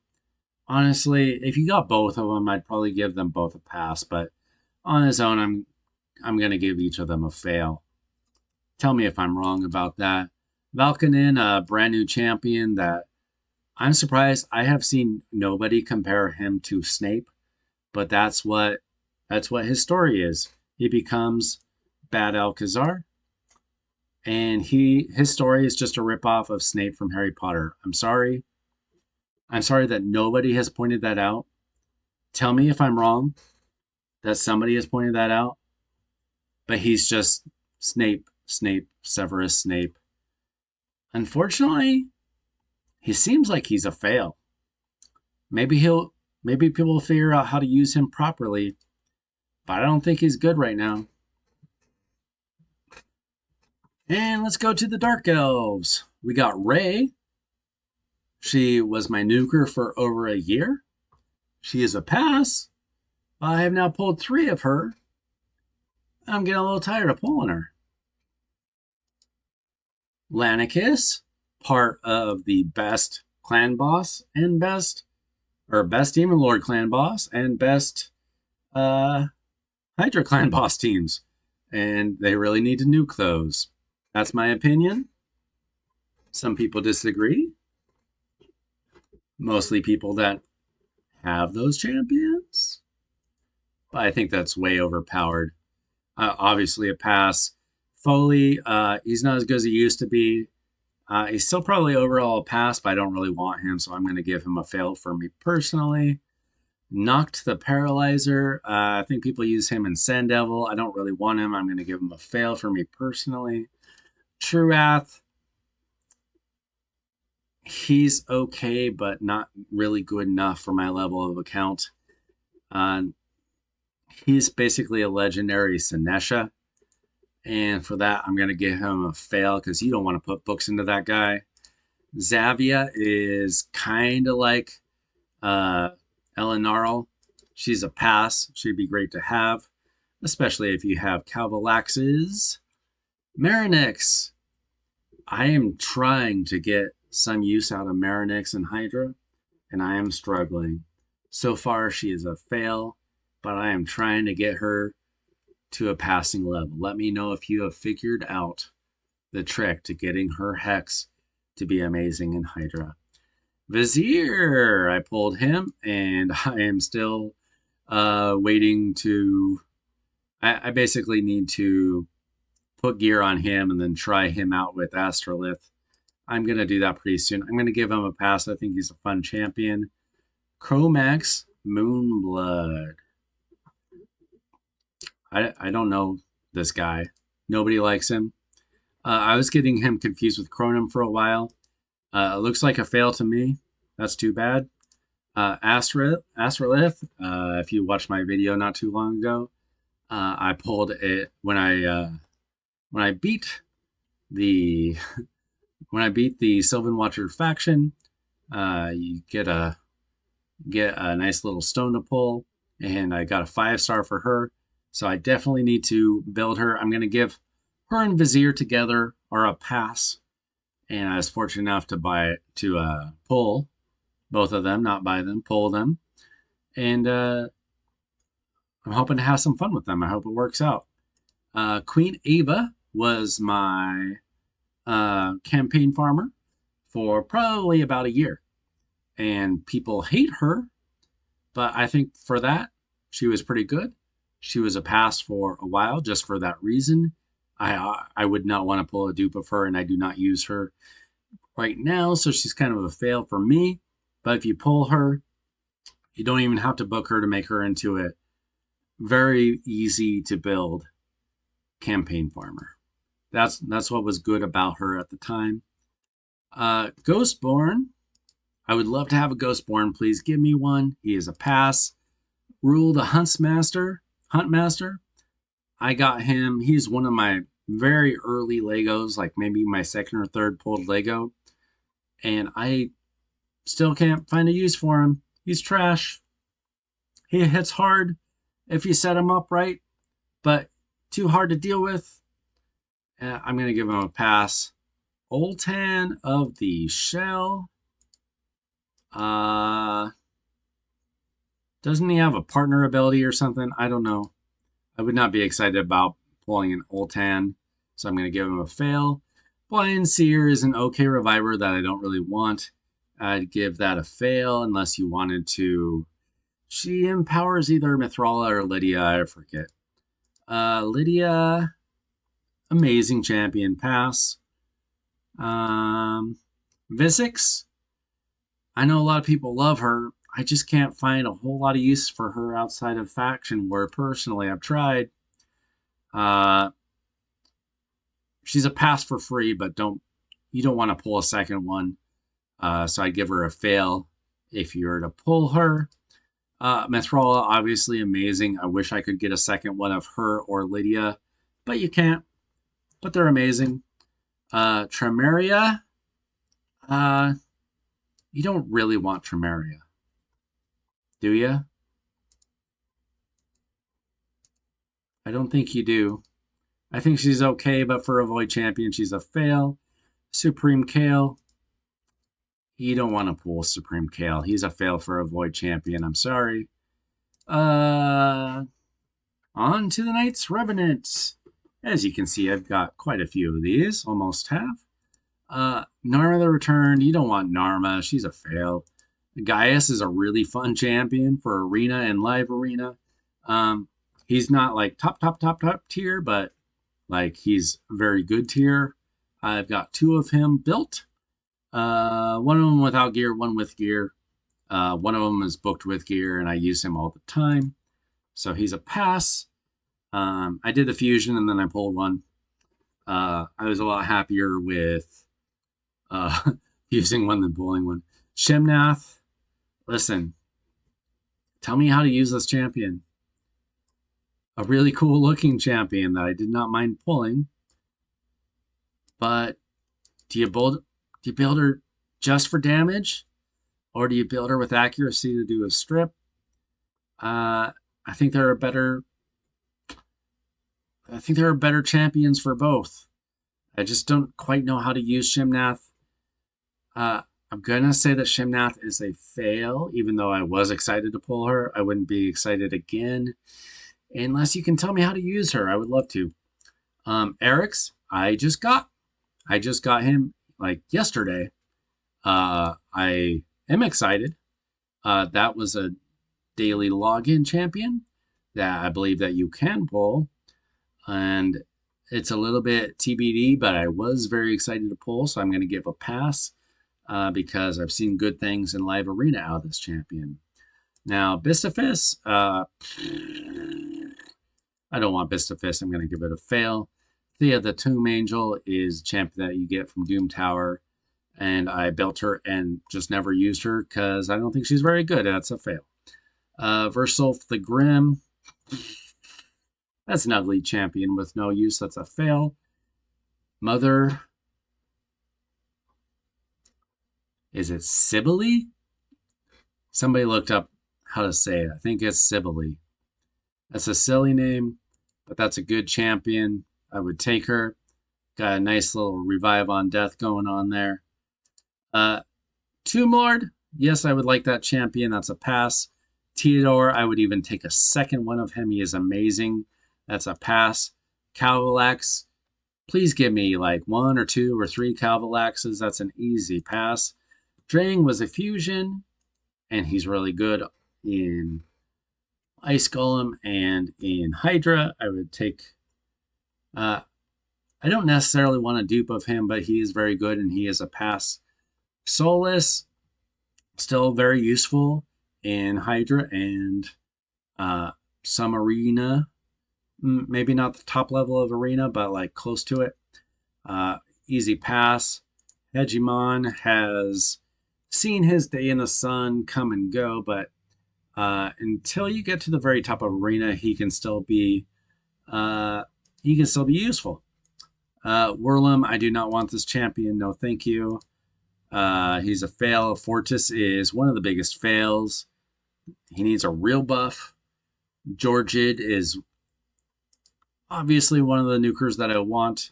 honestly, if you got both of them, I'd probably give them both a pass, but on his own, I'm going to give each of them a fail. Tell me if I'm wrong about that. Valkanin, a brand new champion that I'm surprised I have seen nobody compare him to Snape, but that's what his story is. He becomes Bad Alcazar, and his story is just a ripoff of Snape from Harry Potter. I'm sorry. I'm sorry that nobody has pointed that out. Tell me if I'm wrong that somebody has pointed that out, but he's just Snape, Severus Snape. Unfortunately, he seems like he's a fail. Maybe people will figure out how to use him properly, but I don't think he's good right now. And let's go to the Dark Elves. We got Ray. She was my nuker for over a year. She is a pass. I have now pulled 3 of her. I'm getting a little tired of pulling her. Lanicus, part of the best clan boss and best Demon Lord clan boss and best Hydra clan boss teams. And they really need to nuke those. That's my opinion. Some people disagree. Mostly people that have those champions. But I think that's way overpowered. Obviously, a pass. Foley, he's not as good as he used to be. He's still probably overall a pass, but I don't really want him, so I'm going to give him a fail for me personally. Knocked the Paralyzer. I think people use him in Sand Devil. I don't really want him. I'm going to give him a fail for me personally. Truath, he's okay, but not really good enough for my level of account. Uh, he's basically a legendary Sinesha. And for that, I'm going to give him a fail because you don't want to put books into that guy. Zavia is kind of like uh, Elinarl. She's a pass. She'd be great to have, especially if you have Calvalaxes. Marinix. I am trying to get some use out of Marinix and Hydra, and I am struggling. So far, she is a fail, but I am trying to get her to a passing level. Let me know if you have figured out the trick to getting her Hex to be amazing in Hydra. Vizier, I pulled him, and I am still waiting to. I basically need to put gear on him and then try him out with Astrolith. I'm going to do that pretty soon. I'm going to give him a pass. I think he's a fun champion. Chromax Moonblood. I don't know this guy. Nobody likes him. I was getting him confused with Chronom for a while. Looks like a fail to me. That's too bad. Astrolith, if you watched my video not too long ago, I pulled it when I beat the when I beat the Sylvan Watcher faction. You get a nice little stone to pull, and I got a 5-star for her. So I definitely need to build her. I'm going to give her and Vizier together are a pass, and I was fortunate enough to pull both of them, not buy them, pull them, and I'm hoping to have some fun with them. I hope it works out. Queen Ava was my campaign farmer for probably about a year, and people hate her, but I think for that she was pretty good. She was a pass for a while just for that reason. I would not want to pull a dupe of her, and I do not use her right now, so she's kind of a fail for me. But if you pull her, you don't even have to book her to make her into a very easy to build campaign farmer. That's what was good about her at the time. Ghostborn. I would love to have a Ghostborn. Please give me one. He is a pass. Rule the Huntmaster. I got him. He's one of my very early Legos, like maybe my second or third pulled Lego. And I still can't find a use for him. He's trash. He hits hard if you set him up right, but too hard to deal with. I'm going to give him a pass. Oltan of the Shell. Doesn't he have a partner ability or something? I don't know. I would not be excited about pulling an Oltan, so I'm going to give him a fail. Blind Seer is an okay reviver that I don't really want. I'd give that a fail unless you wanted to. She empowers either Mithrala or Lydia, I forget. Lydia, amazing champion, pass. Visix, I know a lot of people love her. I just can't find a whole lot of use for her outside of faction where personally I've tried. She's a pass for free, but you don't want to pull a second one. So I'd give her a fail if you were to pull her. Mithrala, obviously amazing. I wish I could get a second one of her or Lydia, but you can't. But they're amazing. Tremeria, you don't really want Tremeria, do you? I don't think you do. I think she's okay, but for a Void Champion, she's a fail. Supreme Kale, you don't want to pull Supreme Kale. He's a fail for a Void Champion. I'm sorry. On to the Knights Revenant. As you can see, I've got quite a few of these, almost half. Narma the Return, you don't want Narma. She's a fail. Gaius is a really fun champion for arena and live arena. Um, he's not like top tier, but like he's very good tier. I've got two of him built. One of them without gear, one with gear. One of them is booked with gear, and I use him all the time. So he's a pass. I did the fusion and then I pulled one. I was a lot happier with using one than pulling one. Shemnath, listen, tell me how to use this champion. A really cool looking champion that I did not mind pulling. But do you build her just for damage? Or do you build her with accuracy to do a strip? I think there are better champions for both. I just don't quite know how to use Shimnath. I'm gonna say that Shimnath is a fail, even though I was excited to pull her. I wouldn't be excited again unless you can tell me how to use her. I would love to. Eric's, I just got him like yesterday. I am excited. That was a daily login champion that I believe that you can pull, and it's a little bit TBD, but I was very excited to pull, so I'm going to give a pass because I've seen good things in live arena out of this champion. Now, Bistafis, I don't want Bistafis. I'm going to give it a fail. Thea the Tomb Angel is a champion that you get from Doom Tower, and I built her and just never used her because I don't think she's very good. That's a fail. Versulf the Grim, that's an ugly champion with no use. That's a fail. Mother, is it Sibylle? Somebody looked up how to say it. I think it's Sibylle. That's a silly name, but that's a good champion. I would take her. Got a nice little revive on death going on there. Tomb Lord, yes, I would like that champion. That's a pass. Theodore, I would even take a second one of him. He is amazing. That's a pass. Calvalax, please give me like one or two or three Calvalaxes. That's an easy pass. Drang was a fusion, and he's really good in Ice Golem and in Hydra. I would take. I don't necessarily want a dupe of him, but he is very good and he is a pass. Solus, still very useful in Hydra and some arena. Maybe not the top level of arena, but like close to it. Easy pass. Hegemon has seen his day in the sun come and go, but until you get to the very top of arena, he can still be useful. Whirlum, I do not want this champion. No, thank you. He's a fail. Fortis is one of the biggest fails. He needs a real buff. Georgid is obviously one of the nukers that I want.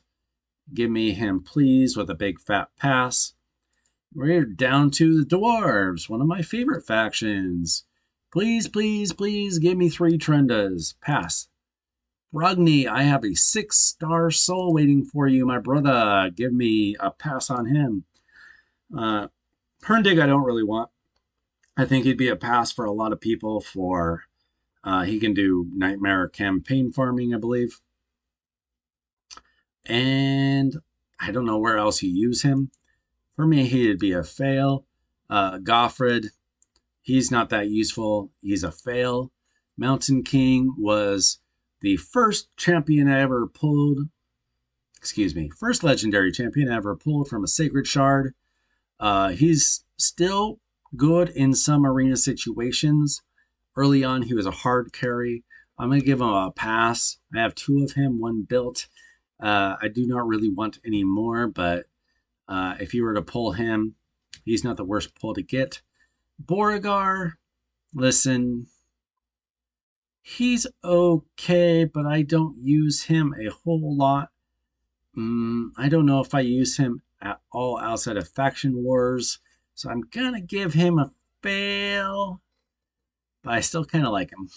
Give me him, please, with a big fat pass. We're down to the dwarves, one of my favorite factions. Please, please, please give me 3 Trendas. Pass. Rugni, I have a 6-star soul waiting for you, my brother. Give me a pass on him. Perndig, I don't really want. I think he'd be a pass for a lot of people for he can do nightmare campaign farming, I believe. And I don't know where else you use him. For me, he'd be a fail. Goffred, he's not that useful. He's a fail. Mountain King was the first champion I ever pulled. Excuse me, first legendary champion I ever pulled from a Sacred Shard. He's still good in some arena situations. Early on, he was a hard carry. I'm going to give him a pass. I have 2 of him, 1 built. I do not really want any more, but if you were to pull him, he's not the worst pull to get. Beauregard, listen, he's okay, but I don't use him a whole lot. I don't know if I use him at all outside of Faction Wars, so I'm going to give him a fail, but I still kind of like him.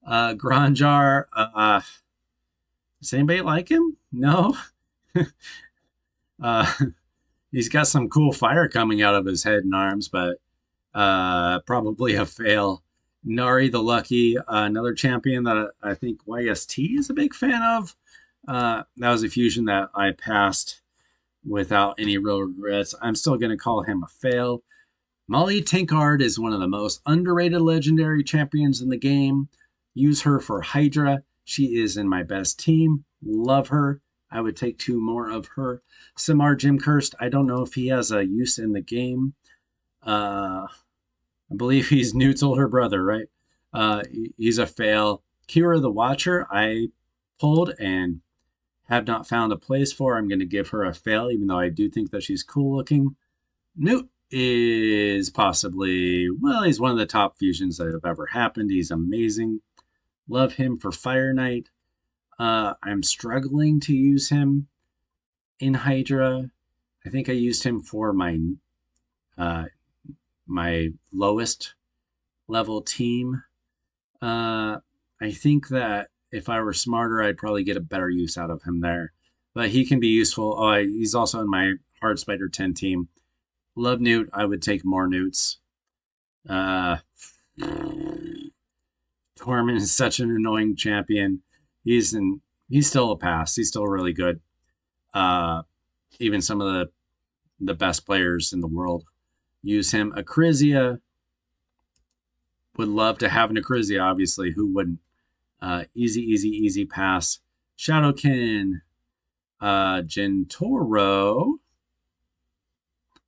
Granjar, does anybody like him? No? Uh, he's got some cool fire coming out of his head and arms, but probably a fail. Nari the Lucky, another champion that I think YST is a big fan of. That was a fusion that I passed without any real regrets. I'm still going to call him a fail. Molly Tankard is one of the most underrated legendary champions in the game. Use her for Hydra. She is in my best team. Love her. I would take two more of her. Simar Jim Kirst, I don't know if he has a use in the game. I believe he's neutral her brother, right? He's a fail. Kira the Watcher, I pulled and have not found a place for. I'm going to give her a fail, even though I do think that she's cool looking. Newt is possibly, well, he's one of the top fusions that have ever happened. He's amazing. Love him for Fire Knight. I'm struggling to use him in Hydra. I think I used him for uh, my lowest level team. Uh, I think that if I were smarter, I'd probably get a better use out of him there. But he can be useful. Oh, he's also in my Hard Spider 10 team. Love Newt. I would take more Newts. Uh, Tormund is such an annoying champion. He's still a pass. He's still really good. Uh, Even some of the best players in the world use him. Acrizia, would love to have an Acrizia, obviously. Who wouldn't? Easy, easy, easy pass. Shadowkin, Gentoro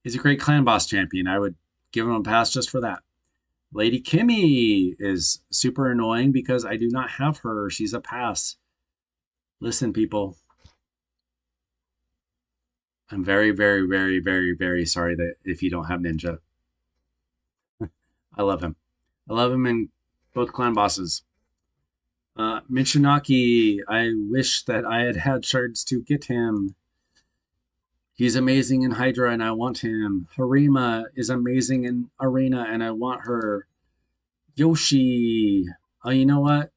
is a great clan boss champion. I would give him a pass just for that. Lady Kimmy is super annoying because I do not have her. She's a pass. Listen, people, I'm very, very, very, very, very sorry that if you don't have Ninja, I love him. I love him in both clan bosses. Michinaki, I wish that I had had shards to get him. He's amazing in Hydra and I want him. Harima is amazing in Arena and I want her. Yoshi. Oh, you know what?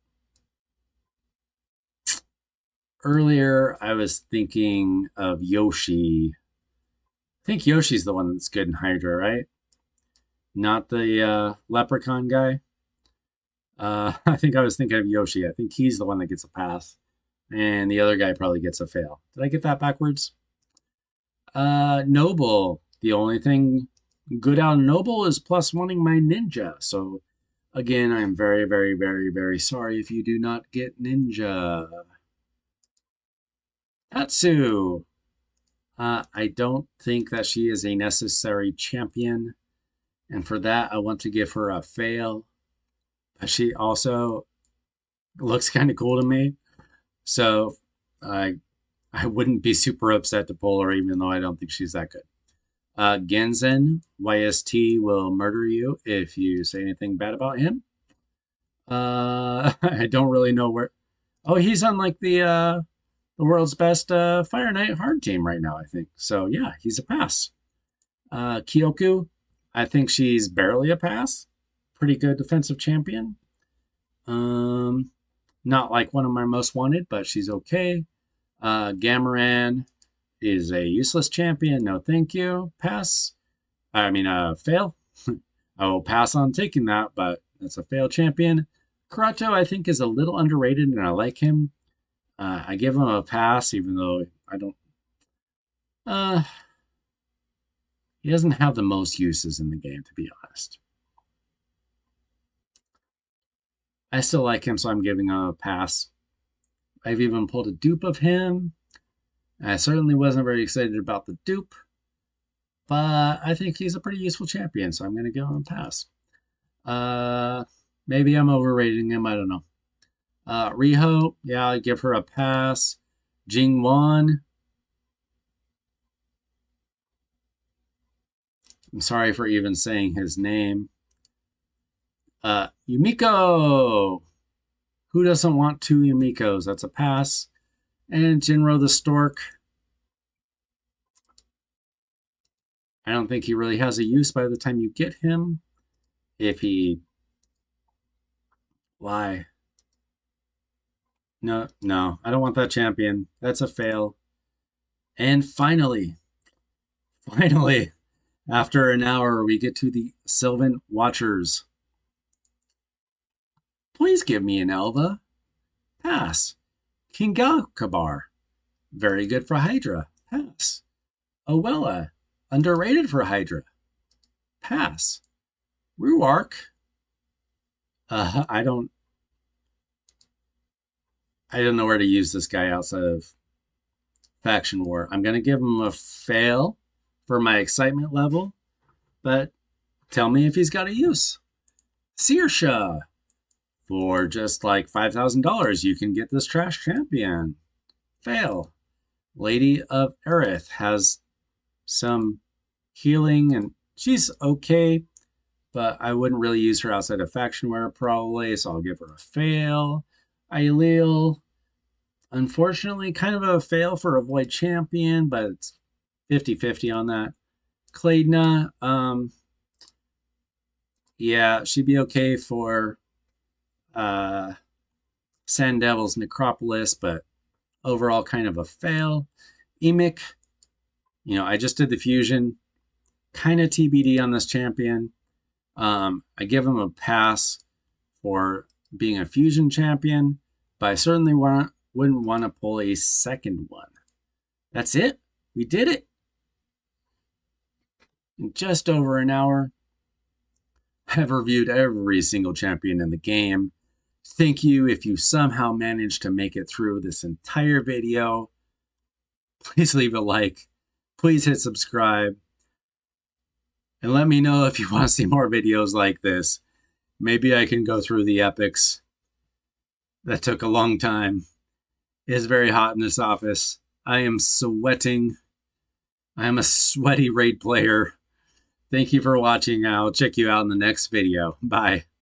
Earlier I was thinking of Yoshi. I think Yoshi's the one that's good in Hydra, right? Not the leprechaun guy. I think I was thinking of Yoshi. I think he's the one that gets a pass. And the other guy probably gets a fail. Did I get that backwards? Noble. The only thing good out of Noble is plus wanting my ninja. So again, I'm very, very, very, very sorry if you do not get ninja. Tatsu. I don't think that she is a necessary champion. And for that, I want to give her a fail. But she also looks kind of cool to me. So I I wouldn't be super upset to pull her, even though I don't think she's that good. Genzen, YST will murder you if you say anything bad about him. I don't really know where. Oh, he's on like the world's best Fire Knight hard team right now, I think. So yeah, he's a pass. Kyoku, I think she's barely a pass. Pretty good defensive champion. Um, Not like one of my most wanted, but she's okay. Gamaran is a useless champion. No, thank you. Pass. I mean, fail. I will pass on taking that, but that's a fail champion. Karato, I think, is a little underrated, and I like him. I give him a pass, even though I don't. Uh, he doesn't have the most uses in the game, to be honest. I still like him, so I'm giving him a pass. I've even pulled a dupe of him. I certainly wasn't very excited about the dupe, but I think he's a pretty useful champion, so I'm going to give him a pass. Uh, Maybe I'm overrating him. I don't know. Riho, yeah, I give her a pass. Jing Wan, I'm sorry for even saying his name. Yumiko, who doesn't want two Yumikos? That's a pass. And Jinro the Stork, I don't think he really has a use by the time you get him. If he, why? No, no, I don't want that champion. That's a fail. And finally, after an hour, we get to the Sylvan Watchers. Please give me an Elva. Pass. Kingalkabar. Very good for Hydra. Pass. Owella. Underrated for Hydra. Pass. Ruark. Uh, I don't I don't know where to use this guy outside of Faction War. I'm gonna give him a fail for my excitement level, but tell me if he's got a use. Searsha. For just like $5,000, you can get this trash champion. Fail. Lady of Aerith has some healing and she's okay, but I wouldn't really use her outside of faction wear probably, so I'll give her a fail. Aileel, unfortunately, kind of a fail for a void champion, but it's 50-50 on that. Claydna, yeah, she'd be okay for uh, Sand Devil's Necropolis, but overall kind of a fail. Emic, I just did the fusion, kind of TBD on this champion. I give him a pass for being a fusion champion, but I certainly wouldn't want to pull a second one. That's it. We did it. In just over an hour, I've reviewed every single champion in the game. Thank you if you somehow managed to make it through this entire video. Please leave a like. Please hit subscribe. And let me know if you want to see more videos like this. Maybe I can go through the epics. That took a long time. It is very hot in this office. I am sweating. I am a sweaty raid player. Thank you for watching. I'll check you out in the next video. Bye.